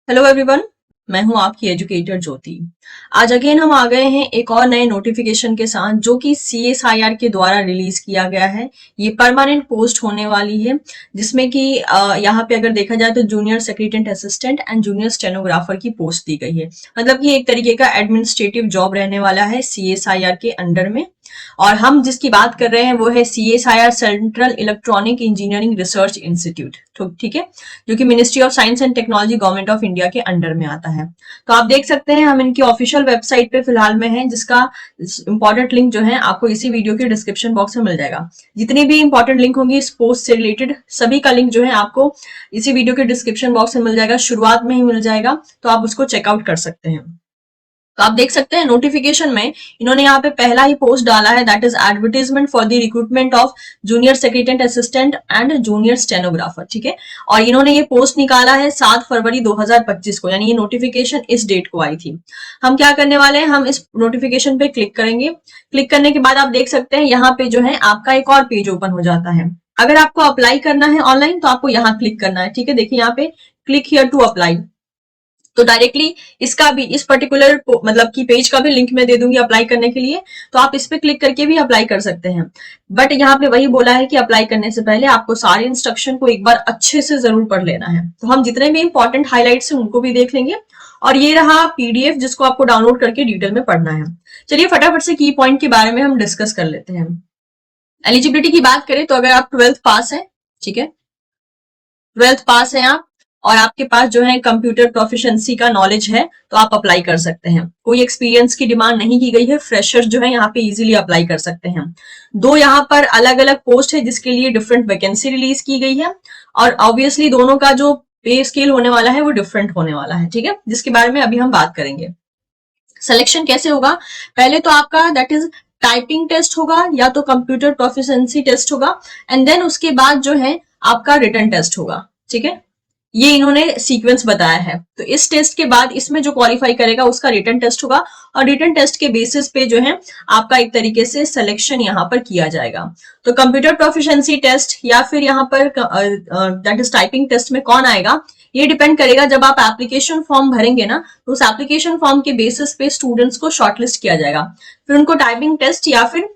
Hello everyone. मैं हूं आपकी एजुकेटर ज्योति। आज अगेन हम आ गए हैं एक और नए नोटिफिकेशन के साथ जो कि सीएसआईआर के द्वारा रिलीज किया गया है। ये परमानेंट पोस्ट होने वाली है जिसमें कि यहाँ पे अगर देखा जाए तो junior secretariat assistant and junior stenographer की पोस्ट दी गई है। मतलब कि एक तरीके का एडमिनिस्ट्रेटिव जॉब रहने वाला है सीएसआईआर के अंडर में। और हम जिसकी बात कर रहे हैं वो है CSIR central electronic engineering research institute. ठीक है, जो कि ministry of science and technology government of India के अंडर में आता है। तो आप देख सकते हैं हम इनकी ऑफिशियल वेबसाइट पे फिलहाल में है, जिसका इंपॉर्टेंट लिंक जो है आपको इसी वीडियो के डिस्क्रिप्शन बॉक्स में मिल जाएगा। जितनी भी इंपॉर्टेंट लिंक होंगी इस पोस्ट से रिलेटेड सभी का लिंक जो है आपको इसी वीडियो के डिस्क्रिप्शन बॉक्स में मिल जाएगा, शुरुआत में ही मिल जाएगा, तो आप उसको चेकआउट कर सकते हैं। तो आप देख सकते हैं नोटिफिकेशन में इन्होंने यहाँ पे पहला ही पोस्ट डाला है, that is advertisement for the recruitment of junior secretariat assistant and junior stenographer. ठीक है, और इन्होंने ये पोस्ट निकाला है 7 फरवरी 2025 को, यानी ये नोटिफिकेशन इस डेट को आई थी। हम क्या करने वाले हैं, हम इस नोटिफिकेशन पे क्लिक करेंगे। क्लिक करने के बाद आप देख सकते हैं यहाँ पे जो है आपका एक और पेज ओपन हो जाता है। अगर आपको अप्लाई करना है ऑनलाइन तो आपको यहाँ क्लिक करना है। ठीक है, देखिए यहाँ पे क्लिक हियर टू अप्लाई। तो डायरेक्टली इसका भी इस पर्टिकुलर मतलब की पेज का भी लिंक मैं दे दूंगी अप्लाई करने के लिए, तो आप इस पे क्लिक करके भी अप्लाई कर सकते हैं। बट यहाँ पे वही बोला है कि अप्लाई करने से पहले आपको सारे इंस्ट्रक्शन को एक बार अच्छे से जरूर पढ़ लेना है। तो हम जितने भी इंपॉर्टेंट हाईलाइट्स हैं उनको भी देख लेंगे, और ये रहा पीडीएफ जिसको आपको डाउनलोड करके डिटेल में पढ़ना है। चलिए फटाफट से की पॉइंट के बारे में हम डिस्कस कर लेते हैं। एलिजिबिलिटी की बात करें तो अगर आप 12th पास है, ठीक है, 12th पास है आप, और आपके पास जो है कंप्यूटर प्रोफिशिएंसी का नॉलेज है, तो आप अप्लाई कर सकते हैं। कोई एक्सपीरियंस की डिमांड नहीं की गई है, फ्रेशर्स जो है यहाँ पे इजीली अप्लाई कर सकते हैं। दो यहाँ पर अलग अलग पोस्ट है जिसके लिए डिफरेंट वैकेंसी रिलीज की गई है, और ऑब्वियसली दोनों का जो पे स्केल होने वाला है वो डिफरेंट होने वाला है। ठीक है, जिसके बारे में अभी हम बात करेंगे। सिलेक्शन कैसे होगा, पहले तो आपका दैट इज टाइपिंग टेस्ट होगा या तो कंप्यूटर प्रोफिशिएंसी टेस्ट होगा, एंड देन उसके बाद जो है आपका रिटन टेस्ट होगा। ठीक है, ये इन्होंने सीक्वेंस बताया है। तो इस टेस्ट के बाद इसमें जो क्वालिफाई करेगा उसका रिटन टेस्ट होगा, और रिटन टेस्ट के बेसिस पे जो है आपका एक तरीके से सिलेक्शन यहाँ पर किया जाएगा। तो कंप्यूटर प्रोफिशिएंसी टेस्ट या फिर यहाँ पर दैट इज टाइपिंग टेस्ट में कौन आएगा, ये डिपेंड करेगा। जब आप एप्लीकेशन फॉर्म भरेंगे ना, तो उस एप्लीकेशन फॉर्म के बेसिस पे स्टूडेंट्स को शॉर्टलिस्ट किया जाएगा, फिर उनको टाइपिंग टेस्ट या फिर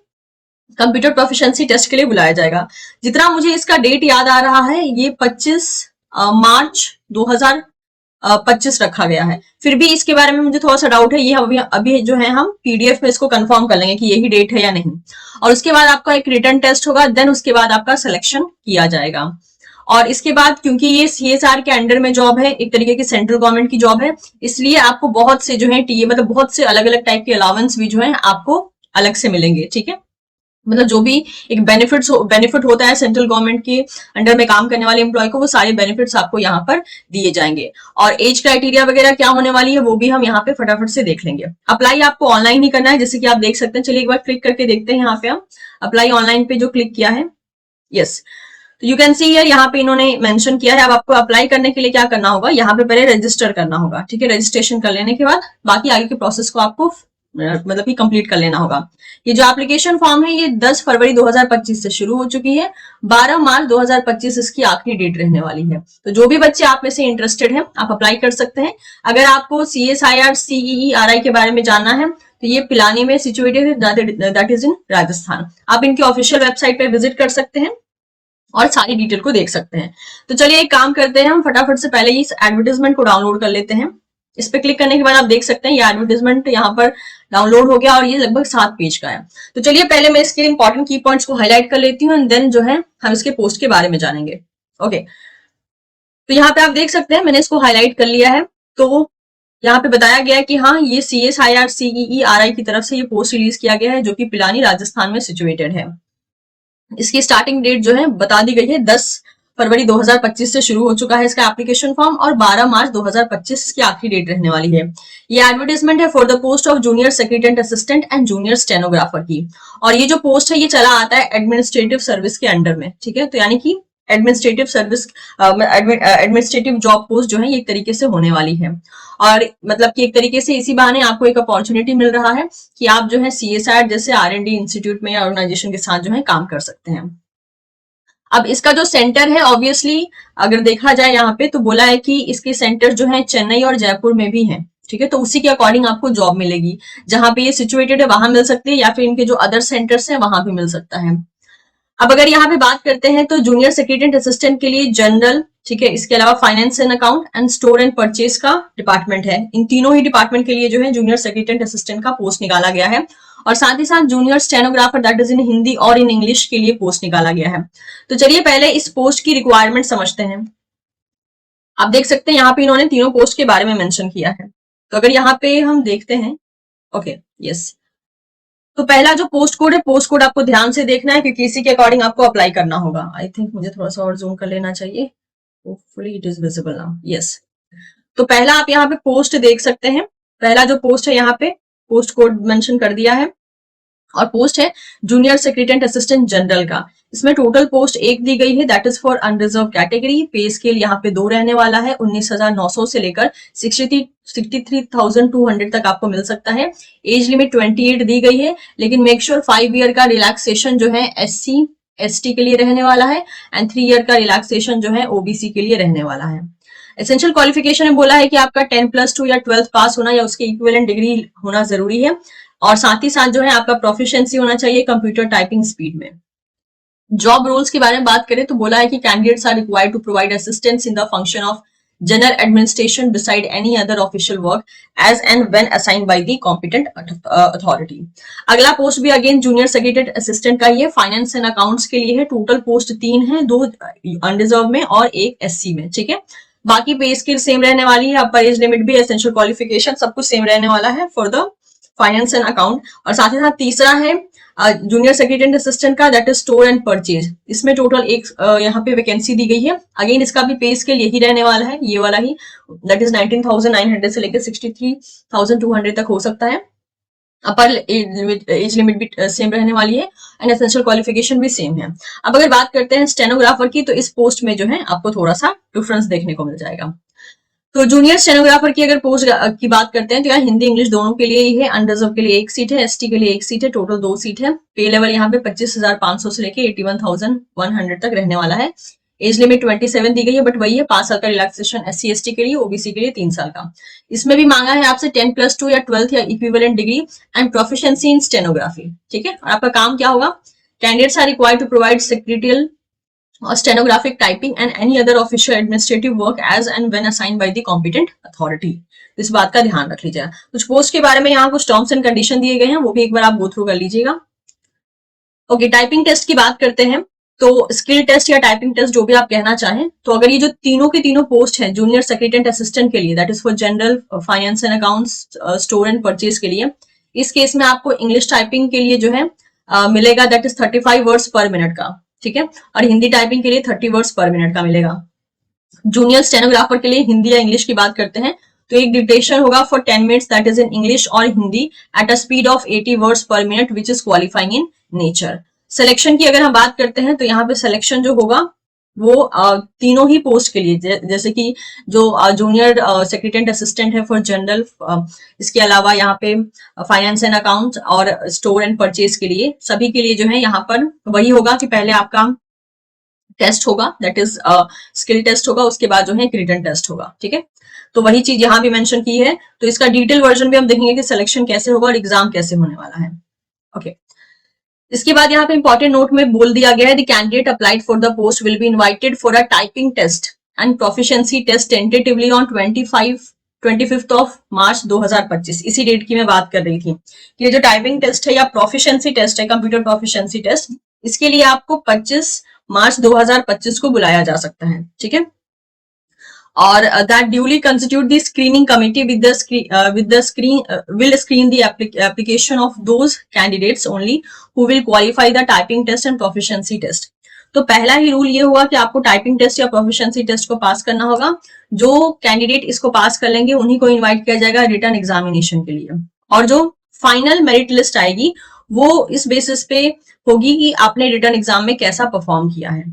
कंप्यूटर प्रोफिशिएंसी टेस्ट के लिए बुलाया जाएगा। जितना मुझे इसका डेट याद आ रहा है, ये 25 मार्च 2025 रखा गया है। फिर भी इसके बारे में मुझे थोड़ा सा डाउट है, ये अभी अभी जो है हम पीडीएफ में इसको कंफर्म कर लेंगे कि यही डेट है या नहीं। और उसके बाद आपका एक रिटन टेस्ट होगा, देन उसके बाद आपका सिलेक्शन किया जाएगा। और इसके बाद क्योंकि ये सीएसआर के अंडर में जॉब है, एक तरीके की सेंट्रल गवर्नमेंट की जॉब है, इसलिए आपको बहुत से जो है टीए मतलब बहुत से अलग अलग टाइप के अलावेंस भी जो है आपको अलग से मिलेंगे। ठीक है, मतलब जो भी एक बेनिफिट होता है सेंट्रल गवर्नमेंट के अंडर में काम करने वाले एम्प्लॉय को, वो सारे बेनिफिट्स आपको यहाँ पर दिए जाएंगे। और एज क्राइटेरिया वगैरह क्या होने वाली है वो भी हम यहाँ पे फटाफट से देख लेंगे। अप्लाई आपको ऑनलाइन ही करना है, जैसे कि आप देख सकते हैं। चलिए एक बार क्लिक करके देखते हैं। यहाँ पे हम अप्लाई ऑनलाइन पे जो क्लिक किया है, यस, तो यू कैन सी हियर, यहाँ पे इन्होंने मेंशन किया है। अब आपको अप्लाई करने के लिए क्या करना होगा, यहाँ पे पहले रजिस्टर करना होगा। ठीक है, रजिस्ट्रेशन कर लेने के बाद बाकी आगे के प्रोसेस को आपको मतलब कि कंप्लीट कर लेना होगा। ये जो एप्लीकेशन फॉर्म है ये 10 फरवरी 2025 से शुरू हो चुकी है, 12 मार्च 2025 इसकी आखिरी डेट रहने वाली है। तो जो भी बच्चे आप में से इंटरेस्टेड हैं आप अप्लाई कर सकते हैं। अगर आपको सीएसआईआर सीईईआरआई के बारे में जानना है तो ये पिलानी में सिचुएटेड है, दैट इज इन राजस्थान। आप इनकी ऑफिशियल वेबसाइट पे विजिट कर सकते हैं और सारी डिटेल को देख सकते हैं। तो चलिए एक काम करते हैं, हम फटाफट से पहले इस एडवर्टीजमेंट को डाउनलोड कर लेते हैं। इस पे क्लिक करने के बाद आप देख सकते हैं ये एडवर्टीजमेंट यहाँ पर डाउनलोड हो गया, और ये लगभग 7 पेज का है। तो चलिए पहले मैं इसके इंपॉर्टेंट की पॉइंट्स को हाईलाइट कर लेती हूँ, एंड देन जो है हम इसके पोस्ट के बारे में जानेंगे। ओके, तो यहाँ पे आप देख सकते हैं मैंने इसको हाईलाइट कर लिया है। तो यहाँ पे बताया गया है कि हाँ, ये सीएसआईआर सीईईआरआई की तरफ से ये पोस्ट रिलीज किया गया है, जो कि पिलानी राजस्थान में सिचुएटेड है। इसकी स्टार्टिंग डेट जो है बता दी गई है, 10 फरवरी 2025 से शुरू हो चुका है इसका एप्लीकेशन फॉर्म, और 12 मार्च 2025 की आखिरी डेट रहने वाली है। ये एडवर्टाइजमेंट है for the post of junior secretariat assistant and junior stenographer की। और ये जो पोस्ट है ये चला आता है एडमिनिस्ट्रेटिव सर्विस के अंडर में। ठीक है, तो यानी कि administrative service administrative job post जो है ये एक तरीके से होने वाली है। और मतलब कि एक तरीके से इसी बहाने आपको एक अपॉर्चुनिटी मिल रहा है कि आप जो है सीएसआर जैसे आर एंड डी इंस्टीट्यूट में या ऑर्गेनाइजेशन के साथ जो है काम कर सकते हैं। अब इसका जो सेंटर है ऑब्वियसली अगर देखा जाए यहाँ पे तो बोला है कि इसके सेंटर जो है चेन्नई और जयपुर में भी हैं, ठीक है। तो उसी के अकॉर्डिंग आपको जॉब मिलेगी, जहां पे ये सिचुएटेड है वहां मिल सकती है या फिर इनके जो अदर सेंटर्स हैं वहां भी मिल सकता है। अब अगर यहाँ पे बात करते हैं तो जूनियर सेक्रेटरी असिस्टेंट के लिए जनरल, ठीक है, इसके अलावा finance and account and store and purchase का डिपार्टमेंट है। इन तीनों ही डिपार्टमेंट के लिए जो है जूनियर सेक्रेटरी असिस्टेंट का पोस्ट निकाला गया है। और साथ ही साथ जूनियर स्टेनोग्राफर दैट इज इन हिंदी और इन इंग्लिश के लिए पोस्ट निकाला गया है। तो चलिए पहले इस पोस्ट की रिक्वायरमेंट समझते हैं। आप देख सकते हैं यहाँ पे इन्होंने तीनों पोस्ट के बारे में मेंशन किया है। तो अगर यहाँ पे हम देखते हैं, ओके यस, तो पहला जो पोस्ट कोड है, पोस्ट कोड आपको ध्यान से देखना है क्योंकि इसी के अकॉर्डिंग आपको अप्लाई करना होगा। आई थिंक मुझे थोड़ा सा और जूम कर लेना चाहिए, hopefully it is visible now, yes. तो पहला आप यहाँ पे पोस्ट देख सकते हैं, पहला जो पोस्ट है यहाँ पे पोस्ट कोड मेंशन कर दिया है और पोस्ट है जूनियर सेक्रेटरी असिस्टेंट जनरल का। इसमें टोटल पोस्ट एक दी गई है that is for unreserved category. Pay scale यहाँ पे 2 रहने वाला है, 19,900 से लेकर 63,200 तक आपको मिल सकता है। एज लिमिट 28 दी गई है, लेकिन मेक श्योर 5 ईयर का रिलैक्सेशन जो है SC ST के लिए रहने वाला है एंड 3 ईयर का रिलैक्सेशन जो है OBC के लिए रहने वाला है। एसेंशियल क्वालिफिकेशन में बोला है कि आपका 10+2 या 12 पास होना या उसके इक्विवेलेंट डिग्री होना जरूरी है और साथ ही साथ जो है आपका प्रोफिशिएंसी होना चाहिए कंप्यूटर टाइपिंग स्पीड में। जॉब रोल्स के बारे में बात करें तो बोला है कि candidates are required to provide assistance in the function of general administration beside any other official work as and when assigned by the competent authority. अगला पोस्ट भी अगेन जूनियर सेक्रेटरी असिस्टेंट का ही है, फाइनेंस एंड अकाउंट्स के लिए है। Total post 3 है, 2 unreserved में और 1 SC में, ठीक है। बाकी पे स्केल सेम रहने वाली है, अपर एज लिमिट भी, एसेंशियल क्वालिफिकेशन सब कुछ सेम रहने वाला है for the finance and account. और साथ ही साथ तीसरा है जूनियर सेक्रेटरी असिस्टेंट का that is store and purchase. इसमें टोटल एक यहाँ पे वैकेंसी दी गई है। अगेन इसका भी पे स्केल यही रहने वाला है, ये वाला ही, दैट इज 19,900 से लेकर 63,200 तक हो सकता है। अपर एज लिमिट भी सेम रहने वाली है एंड एसेंशियल क्वालिफिकेशन भी सेम है। अब अगर बात करते हैं स्टेनोग्राफर की, तो इस पोस्ट में जो है आपको थोड़ा सा डिफरेंस देखने को मिल जाएगा। तो जूनियर स्टेनोग्राफर की अगर पोस्ट की बात करते हैं तो यहाँ हिंदी इंग्लिश दोनों के लिए ही है। अनरिजर्व के लिए 1 सीट है, ST के लिए 1 सीट है, टोटल 2 सीट है। पे लेवल यहाँ पे 25,500 से लेके 81,100 तक रहने वाला है। एज लिमिट 27 दी गई है, बट वही है 5 साल का रिलैक्सेशन SC ST के लिए, OBC के लिए 3 साल का। इसमें भी मांगा है आपसे 10+2 या 12th या equivalent degree and proficiency in stenography, ठीक है। और आपका काम क्या होगा, candidates are required to provide secretarial or stenographic typing and any other official administrative work as and when assigned by the competent authority। इस बात का ध्यान रख लीजिएगा। कुछ पोस्ट के बारे में यहाँ कुछ टर्म्स एंड कंडीशन दिए गए हैं, वो भी एक बार आप गो थ्रू कर लीजिएगा। ओके, टाइपिंग टेस्ट की बात करते हैं तो स्किल टेस्ट या टाइपिंग टेस्ट जो भी आप कहना चाहें, तो अगर ये जो तीनों के तीनों पोस्ट हैं जूनियर सेक्रेटरी असिस्टेंट के लिए that is for general finance and accounts store and purchase के लिए, इस केस में आपको इंग्लिश टाइपिंग के लिए जो है मिलेगा that is 35 words per minute का, ठीक है। और हिंदी टाइपिंग के लिए 30 वर्ड्स पर मिनट का मिलेगा। जूनियर स्टेनोग्राफर के लिए हिंदी या इंग्लिश की बात करते हैं तो एक डिक्टेशन होगा for 10 minutes that is in English और Hindi at a speed of 80 words per minute which is qualifying in nature. Selection की अगर हम बात करते हैं तो यहाँ पे सिलेक्शन जो होगा वो तीनों ही पोस्ट के लिए, जैसे कि जो जूनियर सेक्रेटरी असिस्टेंट है फॉर जनरल, इसके अलावा यहाँ पे फाइनेंस एंड अकाउंट और स्टोर एंड परचेज के लिए, सभी के लिए जो है यहाँ पर वही होगा कि पहले आपका टेस्ट होगा दैट इज स्किल टेस्ट होगा, उसके बाद जो है रिटन टेस्ट होगा, ठीक है। तो वही चीज यहाँ भी मेंशन की है। तो इसका डिटेल वर्जन भी हम देखेंगे कि सिलेक्शन कैसे होगा और एग्जाम कैसे होने वाला है। ओके, इसके बाद यहाँ पे इंपॉर्टेंट नोट में बोल दिया गया है the candidate applied for the post will be invited for a typing test and proficiency test tentatively on 25th of March 2025। इसी डेट की मैं बात कर रही थी कि ये जो टाइपिंग टेस्ट है या प्रोफिशिएंसी टेस्ट है, कंप्यूटर प्रोफिशिएंसी टेस्ट, इसके लिए आपको 25 मार्च 2025 को बुलाया जा सकता है, ठीक है। और that duly constitute the screening committee will screen the application of those candidates only who will qualify the typing test and proficiency test। तो पहला ही रूल ये हुआ कि आपको टाइपिंग टेस्ट या प्रोफिशिएंसी टेस्ट को पास करना होगा। जो कैंडिडेट इसको पास कर लेंगे उन्हीं को इनवाइट किया जाएगा रिटन एग्जामिनेशन के लिए, और जो फाइनल मेरिट लिस्ट आएगी वो इस बेसिस पे होगी कि आपने रिटन एग्जाम में कैसा परफॉर्म किया है।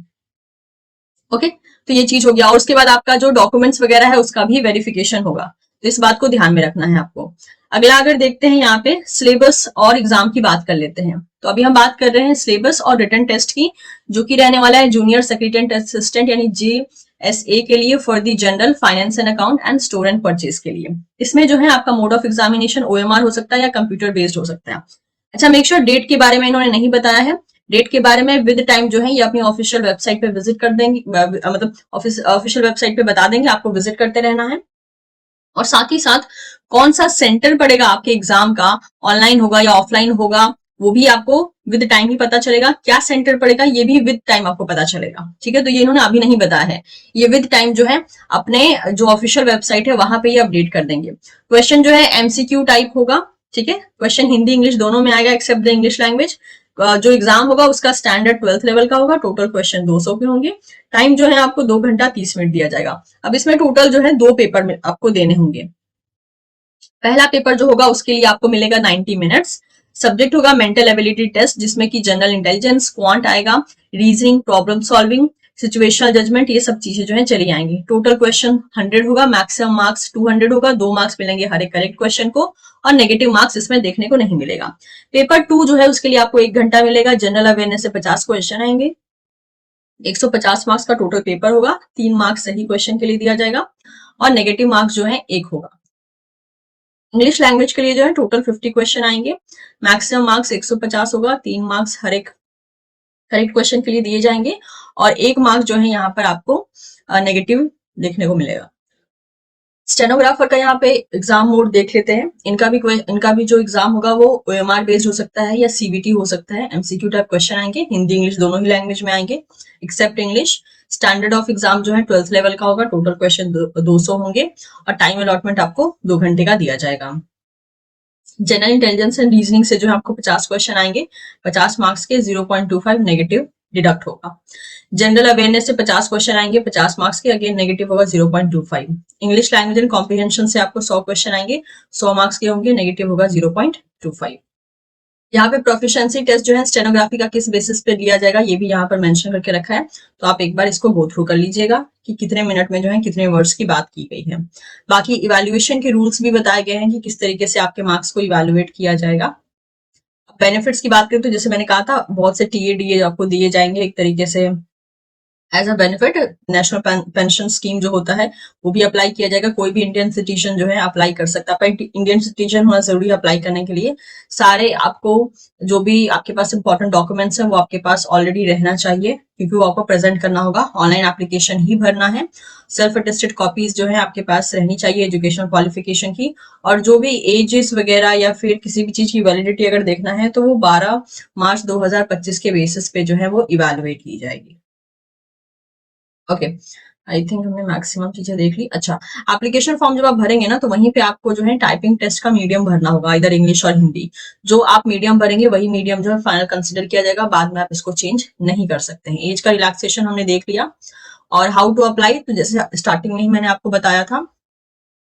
ओके, तो ये चीज हो गया। और उसके बाद आपका जो डॉक्यूमेंट्स वगैरह है उसका भी वेरिफिकेशन होगा, तो इस बात को ध्यान में रखना है आपको। अगला अगर देखते हैं यहाँ पे सिलेबस और एग्जाम की बात कर लेते हैं। तो अभी हम बात कर रहे हैं सिलेबस और रिटन टेस्ट की, जो कि रहने वाला है जूनियर सेक्रेटरी असिस्टेंट यानी JSA के लिए for the general finance and account and store and purchase के लिए। इसमें जो है आपका मोड ऑफ एग्जामिनेशन OMR हो सकता है या कंप्यूटर बेस्ड हो सकता है। अच्छा, मेक श्योर डेट के बारे में इन्होंने नहीं बताया है। डेट के बारे में विद टाइम जो है ये अपनी ऑफिशियल वेबसाइट पे विजिट कर देंगे, मतलब ऑफिशियल वेबसाइट पे बता देंगे, आपको विजिट करते रहना है। और साथ ही साथ कौन सा सेंटर पड़ेगा आपके एग्जाम का, ऑनलाइन होगा या ऑफलाइन होगा, वो भी आपको विद टाइम ही पता चलेगा। क्या सेंटर पड़ेगा ये भी विद टाइम आपको पता चलेगा, ठीक है। तो ये इन्होंने अभी नहीं बताया है, ये विद टाइम जो है अपने जो ऑफिशियल वेबसाइट है वहां पे ये अपडेट कर देंगे। क्वेश्चन जो है MCQ टाइप होगा, ठीक है। क्वेश्चन हिंदी इंग्लिश दोनों में आएगा एक्सेप्ट द इंग्लिश लैंग्वेज। जो एग्जाम होगा उसका स्टैंडर्ड 12th लेवल का होगा। टोटल क्वेश्चन 200 के होंगे। टाइम जो है आपको 2 घंटा 30 मिनट दिया जाएगा। अब इसमें टोटल जो है 2 पेपर में आपको देने होंगे। पहला पेपर जो होगा उसके लिए आपको मिलेगा 90 मिनट्स। सब्जेक्ट होगा मेंटल एबिलिटी टेस्ट, जिसमें कि जनरल इंटेलिजेंस, क्वांट आएगा, reasoning, problem solving, situational judgement, ये सब चीजें जो है चली आएंगी। टोटल क्वेश्चन 100 होगा, मैक्सिमम मार्क्स 200 होगा। 2 मार्क्स मिलेंगे हर एक करेक्ट क्वेश्चन को और नेगेटिव मार्क्स इसमें देखने को नहीं मिलेगा। पेपर 2 जो है उसके लिए आपको 1 घंटा मिलेगा। जनरल अवेयरनेस से 50 क्वेश्चन आएंगे। 150 मार्क्स का टोटल पेपर होगा। 3 मार्क्स सही क्वेश्चन के लिए दिया जाएगा और नेगेटिव मार्क्स जो है 1 होगा। इंग्लिश लैंग्वेज के लिए जो है टोटल 50 क्वेश्चन आएंगे। मैक्सिमम मार्क्स 150 होगा। 3 मार्क्स हर एक करेक्ट क्वेश्चन के लिए दिए जाएंगे और 1 मार्क्स जो है यहाँ पर आपको नेगेटिव देखने को मिलेगा। स्टेनोग्राफर का यहाँ पे एग्जाम मोड देख लेते हैं। इनका भी जो एग्जाम होगा वो OMR बेस्ड हो सकता है या CBT हो सकता है। MCQ टाइप क्वेश्चन आएंगे, हिंदी इंग्लिश दोनों ही लैंग्वेज में आएंगे except English. Standard of exam जो है 12th लेवल का होगा। टोटल क्वेश्चन 200 होंगे और टाइम अलॉटमेंट आपको 2 घंटे का दिया जाएगा। जनरल इंटेलिजेंस एंड रीजनिंग से जो है आपको 50 क्वेश्चन आएंगे। 50 मार्क्स के 0.25 नेगेटिव डिडक्ट होगा। जनरल अवेयरनेस से 50 क्वेश्चन आएंगे, 50 मार्क्स के, अगेन नेगेटिव होगा 0.25। इंग्लिश लैंग्वेज एंड कॉम्प्रिहेंशन से आपको 100 क्वेश्चन आएंगे, 100 मार्क्स के होंगे, नेगेटिव होगा 0.25। यहाँ पे प्रोफिशिएंसी टेस्ट जो है स्टेनोग्राफी का किस बेसिस पे लिया जाएगा ये भी यहाँ पर मेंशन करके रखा है, तो आप एक बार इसको गो थ्रू कर लीजिएगा कि कितने मिनट में जो है कितने वर्ड्स की बात की गई है। बाकी इवैल्यूएशन के रूल्स भी बताए गए हैं कि किस तरीके से आपके मार्क्स को इवैल्यूएट किया जाएगा। बेनिफिट्स की बात करें तो जैसे मैंने कहा था, बहुत से TADA आपको दिए जाएंगे एक तरीके से as a benefit. National pension scheme जो होता है वो भी अप्लाई किया जाएगा। कोई भी इंडियन सिटीजन जो है अप्लाई कर सकता है। पर इंडियन सिटीजन होना जरूरी है अप्लाई करने के लिए। सारे आपको जो भी आपके पास इंपॉर्टेंट डॉक्यूमेंट्स हैं वो आपके पास ऑलरेडी रहना चाहिए, क्योंकि वो आपको प्रेजेंट करना होगा। ऑनलाइन एप्लीकेशन ही भरना है। सेल्फ अटेस्टेड कॉपीज जो है आपके पास रहनी चाहिए एजुकेशनल क्वालिफिकेशन की। और जो भी एजेस वगैरह या फिर किसी भी चीज की वैलिडिटी अगर देखना है तो वो 12 मार्च 2025 के बेसिस पे जो है वो इवेलुएट की जाएगी। ओके, आई थिंक हमने मैक्सिमम चीजें देख ली। अच्छा, एप्लीकेशन फॉर्म जब आप भरेंगे ना तो वहीं पे आपको जो है टाइपिंग टेस्ट का मीडियम भरना होगा, इधर इंग्लिश और हिंदी। जो आप मीडियम भरेंगे वही मीडियम जो है फाइनल कंसिडर किया जाएगा। बाद में आप इसको चेंज नहीं कर सकते हैं। एज का रिलैक्सेशन हमने देख लिया। और हाउ टू अप्लाई, तो जैसे स्टार्टिंग में ही मैंने आपको बताया था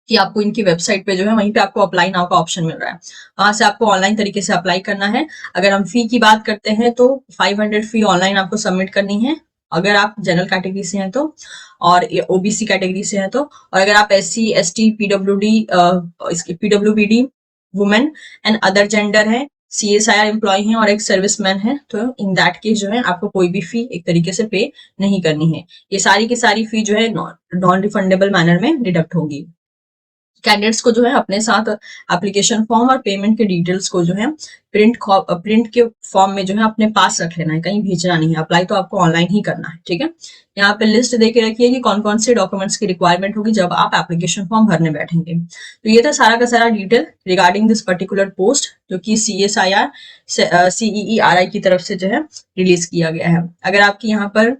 कि आपको इनकी वेबसाइट पे जो है वहीं पे आपको अप्लाई नाउ का ऑप्शन मिल रहा है। वहां से आपको ऑनलाइन तरीके से अप्लाई करना है। अगर हम फी की बात करते हैं तो 500 फी ऑनलाइन आपको सबमिट करनी है अगर आप जनरल कैटेगरी से हैं तो, और OBC कैटेगरी से हैं तो। और अगर आप SC ST PWBD women and other gender है, CSIR एम्प्लॉय हैं और एक सर्विसमैन है, तो इन दैट केस जो है आपको कोई भी फी एक तरीके से पे नहीं करनी है। ये सारी की सारी फी जो है नॉन रिफंडेबल मैनर में डिडक्ट होगी। कैंडिडेट्स को जो है अपने साथ एप्लीकेशन फॉर्म और पेमेंट के डिटेल्स को जो है प्रिंट के फॉर्म में जो है अपने पास रख लेना है, कहीं भेजना नहीं है। अप्लाई तो आपको ऑनलाइन ही करना है, ठीक है। यहाँ पे लिस्ट दे के रखिए कि कौन कौन से डॉक्यूमेंट्स की रिक्वायरमेंट होगी जब आप एप्लीकेशन फॉर्म भरने बैठेंगे। तो ये था सारा का सारा detail regarding this particular post, जो कि CSIR CEERI की तरफ से जो है रिलीज किया गया है। अगर आपकी यहाँ पर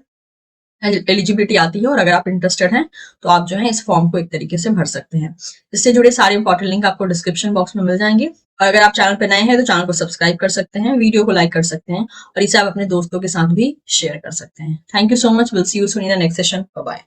एलिजिबिलिटी आती है और अगर आप इंटरेस्टेड हैं तो आप जो है इस फॉर्म को एक तरीके से भर सकते हैं। इससे जुड़े सारे इंपॉर्टेंट लिंक आपको डिस्क्रिप्शन बॉक्स में मिल जाएंगे। और अगर आप चैनल पर नए हैं तो चैनल को सब्सक्राइब कर सकते हैं, वीडियो को लाइक कर सकते हैं और इसे आप अपने दोस्तों के साथ भी शेयर कर सकते हैं। Thank you so much, will see you soon in the next session. Bye bye.